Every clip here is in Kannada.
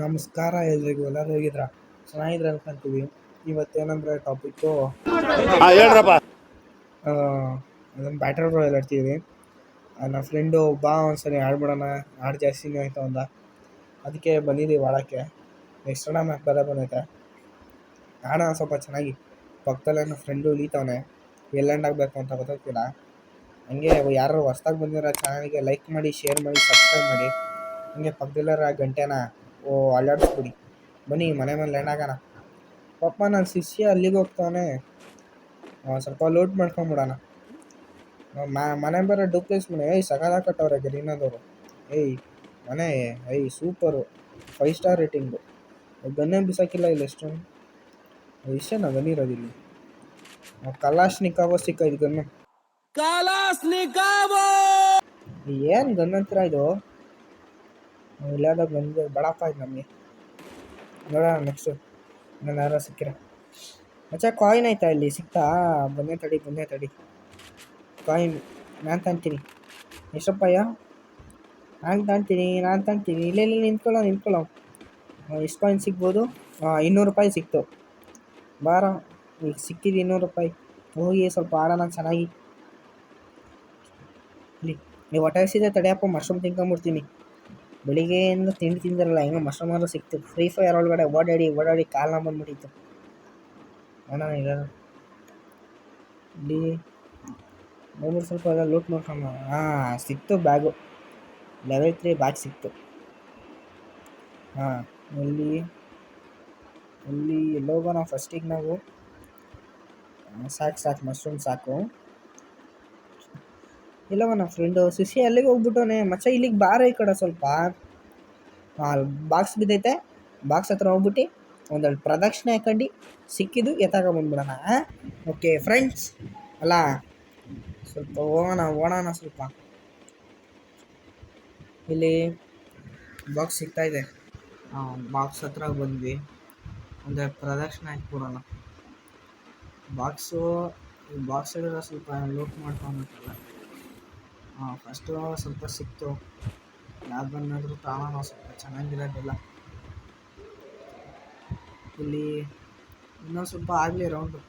ನಮಸ್ಕಾರ ಎಲ್ರಿಗೂ. ಎಲ್ಲರೂ ಹೋಗಿದ್ರಾ? ಚೆನ್ನಾಗಿದ್ರೆ ಅನ್ಕೊಂತೀವಿ. ಇವತ್ತೇನಂದರೆ ಟಾಪಿಕ್ಕು ಹೇಳ್ರಪ್ಪ. ಅದನ್ನು ಬ್ಯಾಟರ್ ರಾಯಲ್ ಆಡ್ತೀವಿ. ನನ್ನ ಫ್ರೆಂಡು ಬಾ ಒಂದ್ಸರಿ ಆಡ್ಬಿಡೋಣ, ಆಡು ಜಾಸ್ತಿನೇ ಆಯಿತು ಅಂದ. ಅದಕ್ಕೆ ಬಂದಿದ್ದೀವಿ ಆಡೋಕ್ಕೆ. ನೆಕ್ಸ್ಟ್ ಟೈಮ್ ಮ್ಯಾಚ್ ಬೇರೆ ಬಂದೈತೆ, ಆಡೋಣ ಸ್ವಲ್ಪ ಚೆನ್ನಾಗಿ. ಪಕ್ಕದಲ್ಲೇ ನನ್ನ ಫ್ರೆಂಡು ಇಳಿತವನೆ, ಎಲ್ಲೆಂಡ್ ಆಗಬೇಕು ಅಂತ ಗೊತ್ತಾಗ್ತಿಲ್ಲ. ಹಂಗೆ ಯಾರು ಹೊಸ್ದಾಗಿ ಬಂದಿರೋ ಚಾನಲ್ಗೆ ಲೈಕ್ ಮಾಡಿ, ಶೇರ್ ಮಾಡಿ, ಸಬ್ಸ್ಕ್ರೈಬ್ ಮಾಡಿ. ಹಂಗೆ ಪಕ್ಕದಲ್ಲಿರೋ ಗಂಟೆನ ಅಲ್ಲಾಡಿಸ್ಬಿಡಿ. ಬನ್ನಿ ಮನೆ ಮೇಲೆ ಲ್ಯಾಂಡ್ ಆಗೋಣ. ಪಾಪ ನನ್ನ ಶಿಷ್ಯ ಅಲ್ಲಿಗೆ ಹೋಗ್ತಾನೆ, ಸ್ವಲ್ಪ ಲೋಡ್ ಮಾಡ್ಕೊಂಬಿಡೋಣ. ಮನೆ ಬೇರೆ ಡೂಪ್ಲೆಕ್ಸ್ ಮನೆ. ಸಕಾಲ ಕಟ್ಟವ್ರೆ ಗರೀನಾದವರು. ಮನೆ ಸೂಪರು, 5 ಸ್ಟಾರ್ ರೇಟಿಂಗು. ಗನ್ನೇ ಬಿಸಾಕಿಲ್ಲ ಇಲ್ಲಿ. ಇಷ್ಟೇ ನಾವು ಗನ್ನಿರೋದಿಲ್ಲಿ. ಕಲಾಶ್ನಿಕಾವೋ ಸಿಕ್ಕಾಯ್ತು ಗನ್ನು. ಏನು ಗನ್ ಅಂತೀರ ಇದು? ಇಲ್ಲಾದ ಗನ್ಗೆ ಬಡಪ್ಪ ಆಯ್ತು ನಮಗೆ. ನೋಡೋಣ ನೆಕ್ಸ್ಟು ನಾನು ಯಾರೋ ಸಿಕ್ಕಿರ. ಮಚ್ಚ ಕಾಯಿನ್ ಆಯ್ತಾ ಇಲ್ಲಿ? ಸಿಕ್ತಾ? ಬಂದೇ ತಡಿ. ಕಾಯಿನ್ ನಾನು ತಾಂತೀನಿ. ಎಷ್ಟಪ್ಪಯ್ಯ? ನಾನು ತಾಂತೀನಿ. ಇಲ್ಲ ನಿಂತ್ಕೊಳ್ಳೋ. ಎಷ್ಟು ಕಾಯಿನ್ ಸಿಗ್ಬೋದು? 200 ರೂಪಾಯಿ ಸಿಕ್ತು. ಬಾರ, ಈಗ ಸಿಕ್ಕಿದ್ದು 200 ರೂಪಾಯಿ. ಹೋಗಿ ಸ್ವಲ್ಪ ಆಡೋಣ ಚೆನ್ನಾಗಿ. ಇಲ್ಲಿ ನೀವು ಹೊಟ್ಟೆ ಹಸಿದೆ ತಡೆಯಪ್ಪ, ಮಶ್ರೂಮ್ ತಿನ್ಕೊಂಬಿಡ್ತೀನಿ. ಬೆಳಿಗ್ಗೆಯಿಂದ ತಿಂಡಿ ತಿಂದಿರಲ್ಲ, ಹೆಂಗೋ ಮಶ್ರೂಮಾರು ಸಿಕ್ತು. ಫ್ರೀ ಫೈರ್ ಒಳಗಡೆ ಓಡಾಡಿ ಕಾಲನ್ನ ಬಂದ್ಬಿಟ್ಟಿತ್ತು. ನೋಡೋಣ ಇಲ್ಲಿ ಬಂದ್ಬಿಟ್ಟು ಸ್ವಲ್ಪ ಎಲ್ಲ ಲೂಟ್ ಮಾಡ್ಕೊಂಡು. ಸಿಕ್ತು ಬ್ಯಾಗು. ಲೆವೆಲ್ 3 ಬ್ಯಾಗ್ ಸಿಕ್ತು. ಎಲ್ಲಿ ಎಲ್ಲೋಗೋಣ ಫಸ್ಟಿಗೆ ನಾವು? ಸಾಕು ಮಶ್ರೂಮ್ ಸಾಕು. ಇಲ್ಲವ ನಮ್ಮ ಫ್ರೆಂಡು ಸುಶಿ ಅಲ್ಲಿಗೆ ಹೋಗ್ಬಿಟ್ಟವನೆ. ಮಚ್ಚ ಇಲ್ಲಿಗೆ ಬಾರ ಈ ಕಡೆ ಸ್ವಲ್ಪ. ಬಾಕ್ಸ್ ಬಿದ್ದೈತೆ, ಬಾಕ್ಸ್ ಹತ್ರ ಹೋಗ್ಬಿಟ್ಟು ಒಂದೆರಡು ಪ್ರದಕ್ಷಿಣೆ ಹಾಕೊಂಡು ಸಿಕ್ಕಿದ್ದು ಎತ್ತಾಗ ಬಂದ್ಬಿಡೋಣ. ಓಕೆ ಫ್ರೆಂಡ್ಸ್ ಅಲ್ಲ, ಸ್ವಲ್ಪ ಓಡೋಣ ಸ್ವಲ್ಪ. ಇಲ್ಲಿ ಬಾಕ್ಸ್ ಸಿಗ್ತಾಯಿದೆ, ಬಾಕ್ಸ್ ಹತ್ರ ಬಂದ್ವಿ. ಒಂದೆರಡು ಪ್ರದಕ್ಷಿಣೆ ಹಾಕ್ಬಿಡೋಣ. ಬಾಕ್ಸು ಹಿಡಿದ್ರೆ ಸ್ವಲ್ಪ ಲೂಟ್ ಮಾಡ್ಕೊಂಡ್ಬಿಟ್ಟಲ್ಲ. ಫಸ್ಟು ಸ್ವಲ್ಪ ಸಿಕ್ತು. ಯಾವ್ದನ್ನಾದರೂ ತಗೊಳ್ಳೋಣ ಸ್ವಲ್ಪ ಚೆನ್ನಾಗಿರೋದಿಲ್ಲ. ಇಲ್ಲಿ ಇನ್ನೊಂದು ಸ್ವಲ್ಪ ಆಗಲಿ ರೌಂಡು.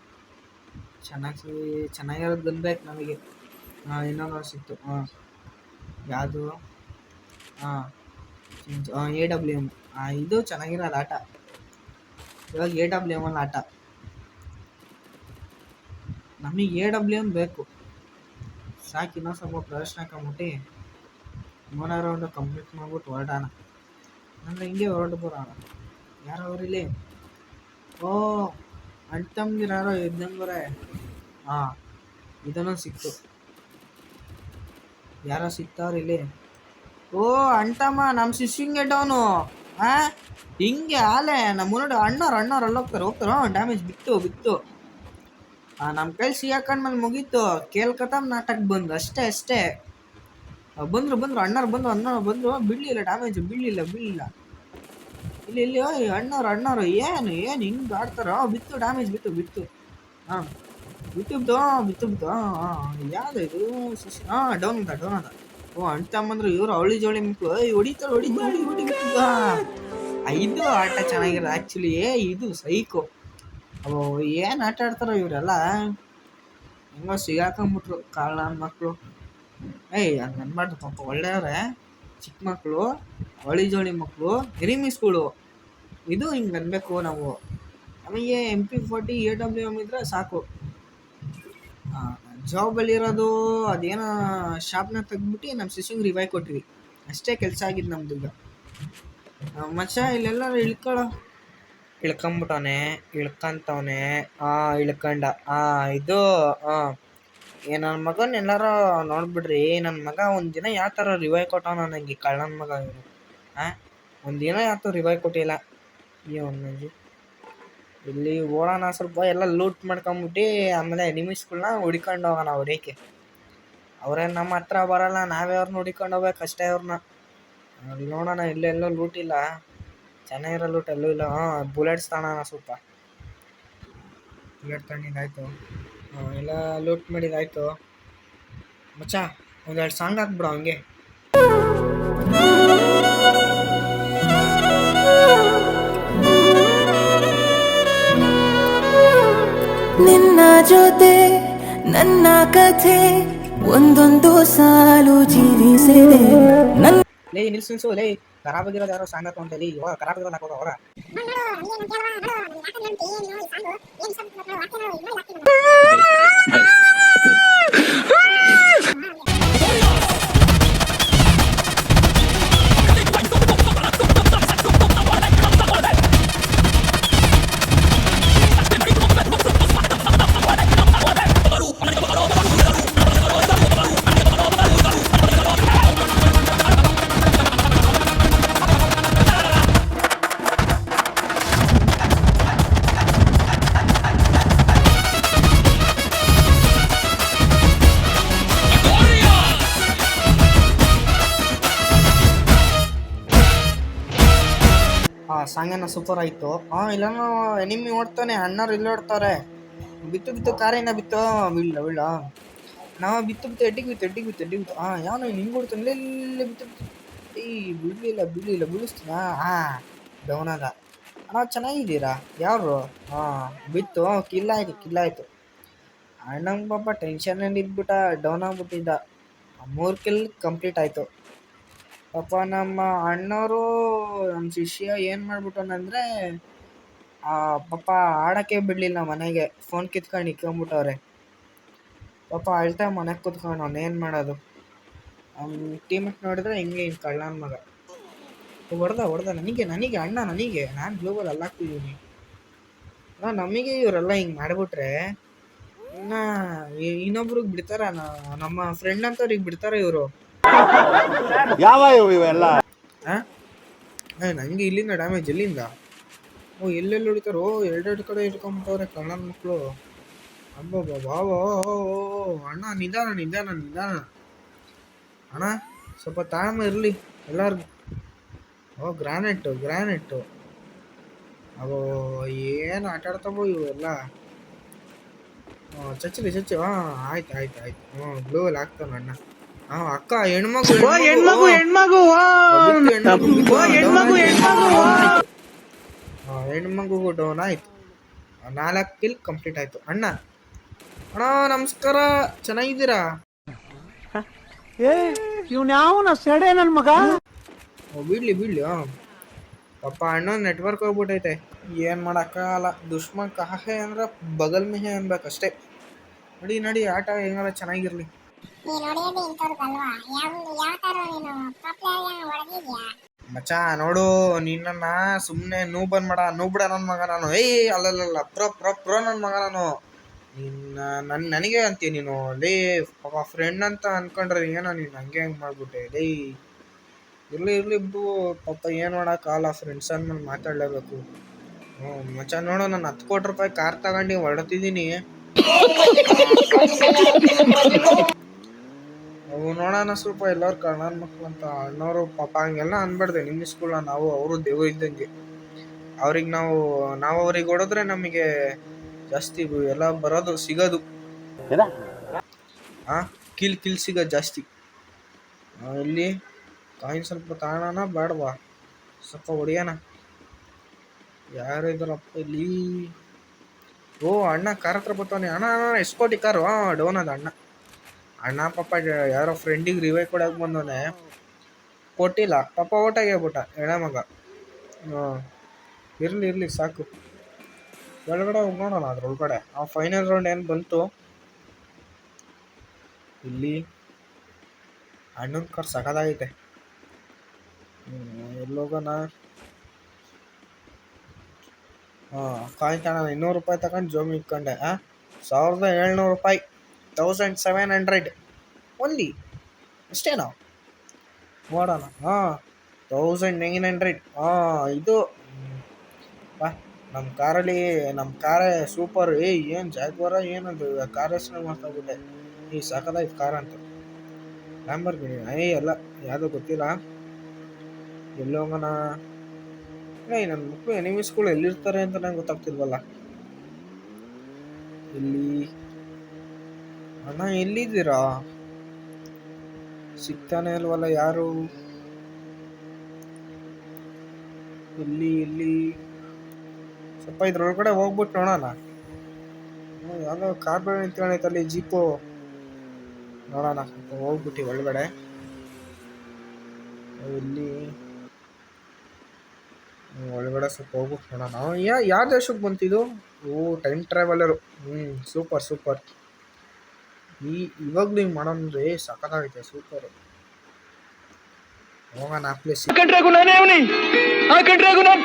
ಚೆನ್ನಾಗಿರೋದು ಬಂದ್ಬೇಕು ನಮಗೆ. ಇನ್ನೊಂದು ಸಿಕ್ತು. ಯಾವುದು? AWM. ಇದು ಚೆನ್ನಾಗಿರೋದು ಆಟ. ಇವಾಗ AWM ಆಟ. ನಮಗೆ AWM ಬೇಕು. ಸಾಕು, ಇನ್ನೊಂದು ಸ್ವಲ್ಪ ಪ್ರದರ್ಶನ ಹಾಕೊಂಬಿಟ್ಟು 3 ರೌಂಡು ಕಂಪ್ಲೀಟ್ ಮಾಡ್ಬಿಟ್ಟು ಹೊರಡೋಣ. ಅಂದರೆ ಹಿಂಗೆ ಹೊರಟು ಬರೋಣ. ಯಾರೋ ಅವರಿಲ್ಲಿ ಅಣ್ತಮ್ದಿರು ಯಾರೋ ಇದ್ದಂಗೆ. ಇದನ್ನು ಸಿಕ್ತು. ಯಾರೋ ಸಿಗ್ತಾವ್ರಿ ಇಲ್ಲಿ. ಅಣ್ತಮ್ಮ ನಮ್ಮ ಶಿಷ್ಯಂಗೆ ಡೌನು. ಹಿಂಗೆ ಆಲೆ ನಮ್ಮ ನೋಡಿ ಅಣ್ಣವ್ರು ಅಲ್ಲೋಗ್ತಾರೆ. ಡ್ಯಾಮೇಜ್ ಬಿತ್ತು. ನಮ್ಮ ಕೈಲಿ ಸಿಗಾಕೊಂಡ್ಮೇಲೆ ಮುಗೀತು. ಕೇಳ್ಕತ್ತಮ್ ನಾಟಕ ಬಂದು ಅಷ್ಟೇ. ಬಂದ್ರು ಅಣ್ಣವ್ರು ಬಂದ್ರು. ಬೀಳಲಿಲ್ಲ, ಡ್ಯಾಮೇಜ್ ಬೀಳಲಿಲ್ಲ. ಇಲ್ಲಿ ಅಣ್ಣವ್ರು ಏನು ಹಿಂಗೆ ಆಡ್ತಾರ? ಬಿತ್ತು ಡ್ಯಾಮೇಜ್ ಬಿತ್ತು. ಬಿತ್ತು. ಯಾವ್ದು ಇದು? ಡೌನ್ ಅದ. ಅಣ್ತಮ್ಮಂದ್ರು ಇವರು ಅವಳಿ ಜೋಳಿ ಮಕ್ಕಳು. ಹೊಡಿತಾಳೆ. ಇದು ಆಟ ಚೆನ್ನಾಗಿರೋದು ಆ್ಯಕ್ಚುಲಿ. ಇದು ಸೈಕೋ. ಏನು ಆಟ ಆಡ್ತಾರೋ ಇವರೆಲ್ಲ. ಹೆಂಗೋ ಸಿಗಾಕೊಂಬಿಟ್ರು ಕಾಳ ಮಕ್ಕಳು. ಹಂಗೆ ಅನ್ಬಾರ್ದು ಪಾಪ, ಒಳ್ಳೆಯವ್ರೆ. ಚಿಕ್ಕ ಮಕ್ಕಳು, ಅವಳಿ ಜೋಳಿ ಮಕ್ಕಳು, ಎನಿಮೀಸ್ಗಳು. ಇದು ಹಿಂಗೆ ಅನ್ಬೇಕು ನಾವು. ನಮಗೆ MP40 AWM ಇದ್ರೆ ಸಾಕು. ಜಾಬಲ್ಲಿರೋದು ಅದೇನೋ ಶಾಪ್ನ ತೆಗ್ದ್ಬಿಟ್ಟು ನಮ್ಮ ಶಿಷ್ಯಂಗೆ ರಿವೈವ್ ಕೊಟ್ವಿ. ಅಷ್ಟೇ ಕೆಲಸ ಆಗಿದ್ದು ನಮ್ದು. ಈಗ ಮಚ್ಚ ಇಲ್ಲೆಲ್ಲರೂ ಇಳ್ಕೊಂಬಿಟ್ಟವನೆ. ಇಳ್ಕೊಂಡ. ಇದು ನನ್ನ ಮಗನ ಎಲ್ಲಾರು ನೋಡ್ಬಿಡ್ರಿ. ನನ್ನ ಮಗ ಒಂದಿನ ಯಾವ ಥರ ರಿವೈವ್ ಕೊಟ್ಟವನ ನನಗೆ, ಕಳ್ಳನ ಮಗ ಇವರು. ಒಂದಿನ ಯಾವತ್ತೂ ರಿವೈವ್ ಕೊಟ್ಟಿಲ್ಲ. ಇಲ್ಲಿ ಓಡೋಣ ಸ್ವಲ್ಪ, ಎಲ್ಲ ಲೂಟ್ ಮಾಡ್ಕೊಂಬಿಟ್ಟು ಆಮೇಲೆ ಎನಿಮೀಸ್ಗಳನ್ನ ಹುಡ್ಕೊಂಡು ಹೋಗೋಣ. ಅವ್ರೇಕೆ ಅವ್ರೇನು ನಮ್ಮ ಹತ್ರ ಬರಲ್ಲ, ನಾವೇ ಅವ್ರನ್ನ ಹುಡ್ಕೊಂಡು ಹೋಗ್ಬೇಕು ಅಷ್ಟೇ ಅವ್ರನ್ನ. ಅಲ್ಲಿ ನೋಡೋಣ, ಇಲ್ಲೆಲ್ಲೋ ಲೂಟ್ ಇಲ್ಲ, ಚೆನ್ನಾಗಿರೋ ಲೂಟ್ ಎಲ್ಲೂ ಇಲ್ಲ. ಬುಲೆಟ್ಸ್ ತಗೋಣ ಸ್ವಲ್ಪ. ಬುಲೆಟ್ ತಗೊಂಡಿದ್ದಾಯ್ತು, ಎಲ್ಲ ಲೂಟ್ ಮಾಡಿದ್ದಾಯ್ತು. ಮಚ್ಚ ಒಂದೆರಡು ಸಾಂಗ್ ಹಾಕ್ಬಿಡೋ ಹಂಗೆ. ಜೊತೆ ನನ್ನ ಕಥೆ ಒಂದೊಂದು ಸಾಲು ಜೀವಿಸಿದೆ ನನ್ನ ಲೇ ನಿಲ್ಸು ಲೇ ಖರಾಬ್ ಆಗಿರೋದು ಯಾರೋ ಸಾಂಗ್ ಹಾಕೊಂತ ಲೇ ಇವಾಗ ಖರಾಬ್ ಆಗಿರೋದು ಹಾಕೋದ ಅವರ ಆ ಸಾಂಗ್ ಏನೋ ಸೂಪರ್ ಆಯ್ತು. ಇಲ್ಲನೋ ಎನಿಮಿ ಓಡ್ತಾನೆ, ಅಣ್ಣವ್ರು ಇಲ್ಲಿ ಓಡ್ತಾರೆ. ಬಿತ್ತು ಕಾರೇನ ಬಿತ್ತು ಬೀಳ ನಾವು ಬಿತ್ತು ಎಡ್ಡಿಗೆ ಬಿತ್ತು ಯಾವನು ಹಿಂಗೆ ಓಡ್ತಾನೆ ಇಲ್ಲೇ ಬಿತ್ತು ಬಿಡ್ಲಿಲ್ಲ ಬೀಳಿಸ್ತೀನಾ ಡೌನ್ ಅದ ಅಣ್ಣ ಚೆನ್ನಾಗಿದ್ದೀರಾ ಯಾರು ಬಿತ್ತು ಕಿಲ್ಲಾಯ್ತು ಅಣ್ಣಂಗೆ ಪಾಪ ಟೆನ್ಷನ್ ಇದ್ಬಿಟ್ಟ ಡೌನ್ ಆಗ್ಬಿಟ್ಟಿದ್ದ. 3 ಕಿಲ್ ಕಂಪ್ಲೀಟ್ ಆಯಿತು. ಪಾಪ ನಮ್ಮ ಅಣ್ಣವರು ನಮ್ಮ ಶಿಷ್ಯ ಏನು ಮಾಡ್ಬಿಟ್ಟವನಂದರೆ ಪಾಪ ಆಡೋಕ್ಕೆ ಬಿಡಲಿಲ್ಲ, ಮನೆಗೆ ಫೋನ್ ಕಿತ್ಕೊಂಡು ಇಕ್ಕೊಂಬಿಟ್ಟವ್ರೆ. ಪಾಪ ಅಳ್ತಾ ಮನೆಗೆ ಕೂತ್ಕೊಂಡು ಅವ್ನು ಏನು ಮಾಡೋದು. ಅವ್ನ ಟೀಮಿಗೆ ನೋಡಿದ್ರೆ ಹಿಂಗೆ ಕಳ್ಳನ ಮಗ ಹೊಡೆದ ನನಗೆ ಅಣ್ಣ ನಾನು ಗ್ಲೋಬಲ್ ಅಲ್ಲಾಗ್ತಿದ್ದೀನಿ. ನಮಗೆ ಇವರೆಲ್ಲ ಹಿಂಗೆ ಮಾಡಿಬಿಟ್ರೆ ಇನ್ನು ಇನ್ನೊಬ್ರಿಗೆ ಬಿಡ್ತಾರ, ನಮ್ಮ ಫ್ರೆಂಡ್ ಅಂತವ್ರಿಗೆ ಬಿಡ್ತಾರ ಇವರು. ಯಾವ ಇವೆಲ್ಲ ನನಗೆ ಇಲ್ಲಿಂದ ಡ್ಯಾಮೇಜ್ ಎಲ್ಲಿಂದ ಎಲ್ಲೆಲ್ಲಿ ಹೊಡಿತಾರೋ ಎರಡೆರಡು ಕಡೆ ಇಟ್ಕೊಂಬಿಟ್ಟವ್ರೆ ಕಳ್ಳನ ಮಕ್ಕಳು. ಬಾಬಾ ಅಣ್ಣ ನಿಧಾನ ಅಣ್ಣ ಸ್ವಲ್ಪ ತಾಳ್ಮೆ ಇರಲಿ ಎಲ್ಲರಿಗೂ. ಗ್ರಾನೆಟ್ಟು ಅವೋ ಏನು ಆಟಾಡ್ತಾವೋ ಇವೆಲ್ಲ. ಚಚ್ಚಲಿ ಆಯ್ತು ಗ್ಲೋವಲ್ಲಿ ಆಗ್ತಾನ ಅಣ್ಣ. ಅಕ್ಕ ಹೆಣ್ಮಗು ಡೌನ್ ಆಯ್ತು. 4 ಕಿಲ್ ಕಂಪ್ಲೀಟ್ ಆಯ್ತು. ಅಣ್ಣ ನಮಸ್ಕಾರ, ಚೆನ್ನಾಗಿದ್ದೀರಾ? ಬೀಳ್ಲಿ ಪಾಪ ಅಣ್ಣ ನೆಟ್ವರ್ಕ್ ಹೋಗ್ಬಿಟ್ಟೈತೆ, ಏನು ಮಾಡೋಕ್ಕಾಗಲ್ಲ. ದುಶ್ಮನ್ ಕಹೆ ಅಂದ್ರೆ ಬಗಲ್ ಮಿಹೆ ಅನ್ಬೇಕಷ್ಟೇ. ನಡಿ ಆಟ ಹೆಂಗಾರ ಚೆನ್ನಾಗಿರ್ಲಿ. ಮಚ್ಚ ನೋಡು, ನಿನ್ನ ಸುಮ್ಮನೆ ನೂಬನ್ ನೂಬಿಡ ನನ್ನ ಮಗ ನಾನು. ಅಲ್ಲಲ್ಲ ಪ್ರೋ ನನ್ನ ಮಗ ನಾನು. ನನಗೆ ಅಂತೀಯ ನೀನು ಲೇ ಪಾಪ ಫ್ರೆಂಡ್ ಅಂತ ಅನ್ಕೊಂಡ್ರೆ ಏನೋ ನೀನು ಹಂಗೆ ಮಾಡ್ಬಿಟ್ಟೆ ಲೇ. ಇರ್ಲಿ ಬಿಡು ಪಾಪ, ಏನು ಮಾಡೋಕ್ಕಾಗಲ್ಲ, ಫ್ರೆಂಡ್ಸ್ ಅಂದ್ಮೇಲೆ ಮಾತಾಡಲೇಬೇಕು. ಮಚ್ಚ ನೋಡು, ನಾನು 10 ಕೋಟಿ ರೂಪಾಯಿ ಕಾರ್ ತಗೊಂಡು ಹೊರಡ್ತಿದ್ದೀನಿ. ಅವು ನೋಡೋಣ ಸ್ವಲ್ಪ ಎಲ್ಲರೂ ಕಳ್ಳನ ಮಕ್ಳು ಅಂತ. ಅಣ್ಣವರು ಪಾಪ ಹಂಗೆಲ್ಲ ಅನ್ಬಾರ್ದೆ. ನಿಮ್ಮ ಸ್ಕೂಲ ನಾವು ಅವರು ದೇವ್ರು ಇದ್ದಂಗೆ. ಅವ್ರಿಗೆ ನಾವು ಅವ್ರಿಗೆ ಹೊಡೆದ್ರೆ ನಮಗೆ ಜಾಸ್ತಿ ಎಲ್ಲ ಬರೋದು ಸಿಗೋದು. ಕಿಲ್ ಸಿಗೋದು ಜಾಸ್ತಿ. ಇಲ್ಲಿ ಕಾಯಿನ್ ಸ್ವಲ್ಪ ತಗೋಣ ಬೇಡವಾ, ಸ್ವಲ್ಪ ಹೊಡಿಯೋಣ. ಯಾರು ಇದ್ದಾರಪ್ಪ ಇಲ್ಲಿ? ಅಣ್ಣ ಕಾರ್ ಹತ್ರ ಬರ್ತಾನೆ. ಅಣ್ಣ ಎಸ್ಕೋಟಿ ಕಾರು ಡೌನ್ ಅದ ಅಣ್ಣ ಪಾಪ ಯಾರೋ ಫ್ರೆಂಡಿಗೆ ರಿವೈವ್ ಕೊಡಕ್ಕೆ ಬಂದವನೆ, ಕೊಟ್ಟಿಲ್ಲ ಪಾಪ, ಓಟಾಗ್ಬಿಟ್ಟ ಎಳೆ ಮಗ. ಇರ್ಲಿ ಸಾಕು. ಒಳಗಡೆ ಹೋಗಿ ನೋಡೋಣ. ಅದ್ರೊಳಗಡೆ ಫೈನಲ್ ರೌಂಡ್ ಏನು ಬಂತು. ಇಲ್ಲಿ ಅಣ್ಣನ ಕಾರ್ ಸಕದಾಗೈತೆ. ಎಲ್ಲೋಗೋಣ? ಕಾಯಿನ್ ತಗೋಣ. 200 ರೂಪಾಯಿ ತಗೊಂಡು ಜೋಮಿ ಇಟ್ಕೊಂಡೆ. 1700 ರೂಪಾಯಿ, 1700 ಓನ್ಲಿ ಅಷ್ಟೇನಾ? ನೋಡೋಣ. 1900. ಇದು ನಮ್ಮ ಕಾರೇ ಸೂಪರ್. ಏನು ಜಾಗ್ವಾರ ಏನದು ಕಾರ್ ಹೆಸರು ಮಾತಾಡ್ಬಿಟ್ಟೆ. ಸಾಕದಾಯ್ತು ಕಾರ್ ಅಂತ. ಲ್ಯಾಂಬರ್ಗಿನಿ ಅಲ್ಲ ಯಾವುದೋ ಗೊತ್ತಿಲ್ಲ. ಎಲ್ಲೋಗೋಣ? ನನ್ನ ಮಕ್ಕಳು ಎನಿಮೀಸ್ಗಳು ಎಲ್ಲಿರ್ತಾರೆ ಅಂತ ನಂಗೆ ಗೊತ್ತಾಗ್ತಿಲ್ವಲ್ಲ. ಇಲ್ಲಿ ಅಣ್ಣ ಎಲ್ಲಿದ್ದೀರಾ? ಸಿಗ್ತಾನೆ ಇಲ್ವಲ್ಲ ಯಾರು. ಇಲ್ಲಿ ಸ್ವಲ್ಪ ಇದ್ರೊಳಗಡೆ ಹೋಗ್ಬಿಟ್ಟು ನೋಡೋಣ. ಯಾವುದೋ ಕಾರ್ಬನ್ ನಿಂತ್ಕೊಂಡೈತಲ್ಲಿ ಜೀಪು. ನೋಡೋಣ ಹೋಗ್ಬಿಟ್ಟು ಒಳಗಡೆ. ಇಲ್ಲಿ ಒಳಗಡೆ ಸ್ವಲ್ಪ ಹೋಗ್ಬಿಟ್ಟು ನೋಡೋಣ. ಯಾವ ದೇಶಕ್ಕೆ ಬಂತಿದ್ದು? ಓ ಟೈಮ್ ಟ್ರಾವೆಲರು. Super super. ಇವಾಗ್ಲೂ ಹಿಂಗೆ ಮಾಡೋಣ್ರಿ, ಸಖತ್ತಾಗೈತೆ, ಸೂಪರು. ಹೋಗೋಣ ಪ್ಲೇಸ್. ಕಂಡ್ರಾಗು ನಾನೇ ಅವನಿ, ಆ ಕಂಡ್ರಾಗು ನಾನು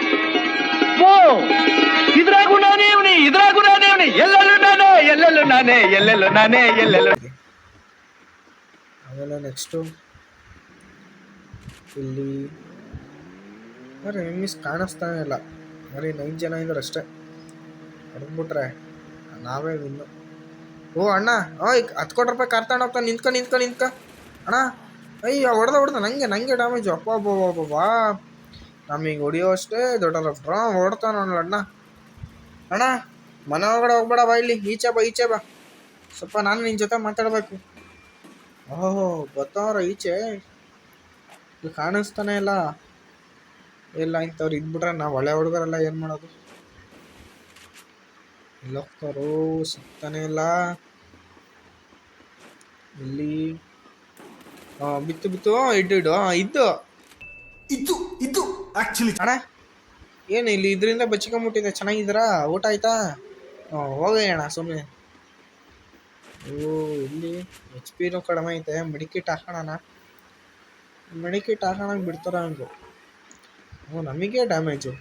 ಇದ್ರಾಗು ನಾನೇ ಅವನಿ, ಇದ್ರಾಗು ನಾನೇ ಅವನಿ, ಎಲ್ಲೆಲ್ಲೂ ನಾನೇ, ಎಲ್ಲೆಲ್ಲೂ ನಾನೇ, ಎಲ್ಲೆಲ್ಲೂ ನಾನೇ, ಎಲ್ಲೆಲ್ಲೂ. ಆಮೇಲೆ ನೆಕ್ಸ್ಟು ಇಲ್ಲಿ ಬರೀ ಎನಿಮೀಸ್ ಕಾಣಿಸ್ತಾನೆ ಇಲ್ಲ. ಬರೀ 9 ಜನ ಇದ್ದಾರೆ ಅಷ್ಟೇ. ಹೊಡೆದ್ಬಿಟ್ರೆ ನಾವೇ ವಿನ್ನು. ಓ ಅಣ್ಣ, ₹10 ಕಾರ್ ತಗೊಂಡು ಹೋಗ್ತಾನೆ. ನಿಂತ್ಕ ಅಣ್ಣ. ಅಯ್ಯ ಹೊಡೆದ ನಂಗೆ ಡ್ಯಾಮೇಜು. ಅಪ್ಪ ನಮಗೆ ಹೊಡಿಯೋ ಅಷ್ಟೇ ದೊಡ್ಡ ಹೊಡ್ತಾನ ಅಣ್ಣ. ಅಣ್ಣ ಮನೆ ಒಳಗಡೆ ಹೋಗ್ಬೇಡ, ಬಾ ಇಲ್ಲಿ, ಈಚೆ ಬಾ ಸ್ವಲ್ಪ, ನಾನು ನಿನ್ನ ಜೊತೆ ಮಾತಾಡಬೇಕು. ಓಹೋ ಬರ್ತಾವ್ರ ಈಚೆ. ಇಲ್ಲಿ ಕಾಣಿಸ್ತಾನೆ ಇಲ್ಲ ಇಂಥವ್ರು ಇದ್ಬಿಟ್ರೆ ನಾವು ಒಳ್ಳೆ ಹುಡುಗರೆಲ್ಲ ಏನು ಮಾಡೋದು? ಇಲ್ಲಿ ಹೋಗ್ತಾರೋ, ಸಿಗ್ತಾನೆ ಇಲ್ಲ. ಇಲ್ಲಿ ಬಿತ್ತು ಇದ್ದು ಇದು ಆಕ್ಚುಲಿ ಅಣ್ಣ ಏನು ಇಲ್ಲಿ ಇದರಿಂದ ಬಚ್ಕೊಂಬಿಟ್ಟಿದೆ. ಚೆನ್ನಾಗಿದ್ದೀರಾ? ಊಟ ಆಯ್ತಾ? ಹೋಗಿ ಅಣ್ಣ ಸುಮ್ಮನೆ. ಓ ಇಲ್ಲಿ HP ಕಡಿಮೆ ಐತೆ. ಮೆಡಿಕಿಟ್ ಹಾಕೋಣ ಬಿಡ್ತಾರ ಹಂಗು. ನಮಗೆ ಡ್ಯಾಮೇಜು,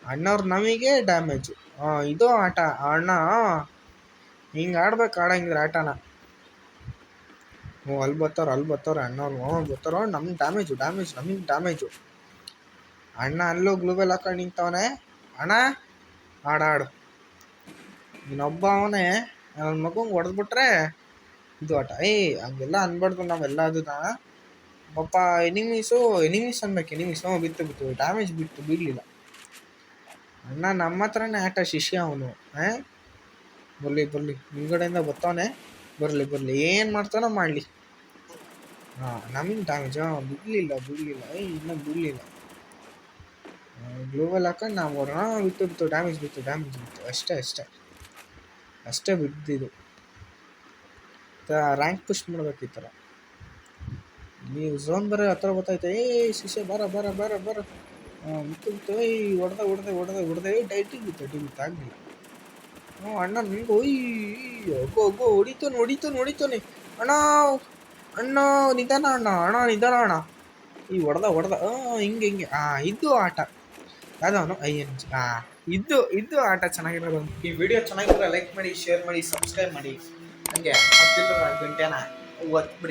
ಅಣ್ಣವ್ರು ನಮಗೆ ಡ್ಯಾಮೇಜು. ಇದು ಆಟ ಅಣ್ಣ, ಹಿಂಗೆ ಆಡಂಗಿದ್ರೆ ಆಟನ. ಅಲ್ಲಿ ಬರ್ತಾರ ಅಣ್ಣವ್ರು. ಬರ್ತಾರೋ, ನಮ್ಗೆ ಡ್ಯಾಮೇಜು. ಅಣ್ಣ ಅಲ್ಲೂ ಗ್ಲೂಬಲ್ ಹಾಕೊಂಡು ನಿಂತವನೆ. ಅಣ್ಣ ಆಡು, ಇನ್ನೊಬ್ಬ ಅವನೇ. ನನ್ನ ಮಗಂಗೆ ಹೊಡೆದ್ಬಿಟ್ರೆ ಇದು ಆಟ. ಹಂಗೆಲ್ಲ ಅನ್ಬಾರ್ದು ನಾವೆಲ್ಲ. ಅದನ್ನ ಪಾಪ ಎನಿಮೀಸ್ ಅನ್ಬೇಕು. ಬಿತ್ತು ಡ್ಯಾಮೇಜ್ ಬಿಡಲಿಲ್ಲ. ಅಣ್ಣ ನಮ್ಮ ಹತ್ರನೇ ಆಟ ಶಿಷ್ಯ ಅವನು. ಬರ್ಲಿ ಹಿಂಗಡೆಯಿಂದ ಬರ್ತಾವನೆ. ಬರ್ಲಿ ಏನು ಮಾಡ್ತಾನೋ ಮಾಡಲಿ. ನಮಗೆ ಡ್ಯಾಮೇಜ್ ಬಿಡಲಿಲ್ಲ. ಇನ್ನೂ ಬಿಡಲಿಲ್ಲ. ಗ್ಲೋಬಲ್ ಹಾಕೊಂಡು ನಾವು ಹೊಡೋಣ. ಬಿತ್ತು ಡ್ಯಾಮೇಜ್ ಬಿತ್ತು. ಅಷ್ಟೇ ಬಿದ್ದಿದ್ದು. ರ್ಯಾಂಕ್ ಪುಷ್ ಮಾಡ್ಬೇಕು ಈ ಥರ. ನೀವು ಝೋನ್ ಬರೋ ಹತ್ರ ಗೊತ್ತೈತೆ. ಶಿಷ್ಯ ಬರ ಬಿತ್ತು. ಹೊಡೆದೆ ಡೈಟಿಗೆ ಬಿತ್ತು ಆಗಲಿಲ್ಲ. ಅಣ್ಣ ನಿಂಗೆ ಹೋಗೋ ಹೊಡಿತಾನೆ. ಅಣ್ಣ ನಿಧಾನ ಅಣ್ಣ. ಈ ಹೊಡೆದ ಹಿಂಗೆ ಇದು ಆಟ ಯಾವ್ದವನು ಇದು ಆಟ ಚೆನ್ನಾಗಿರೋದು. ಈ ವಿಡಿಯೋ ಚೆನ್ನಾಗಿರೋ ಲೈಕ್ ಮಾಡಿ, ಶೇರ್ ಮಾಡಿ, ಸಬ್ಸ್ಕ್ರೈಬ್ ಮಾಡಿ. ಹಂಗೆ 10 ಗಂಟೆನ ಒತ್ಬಿಡಿ.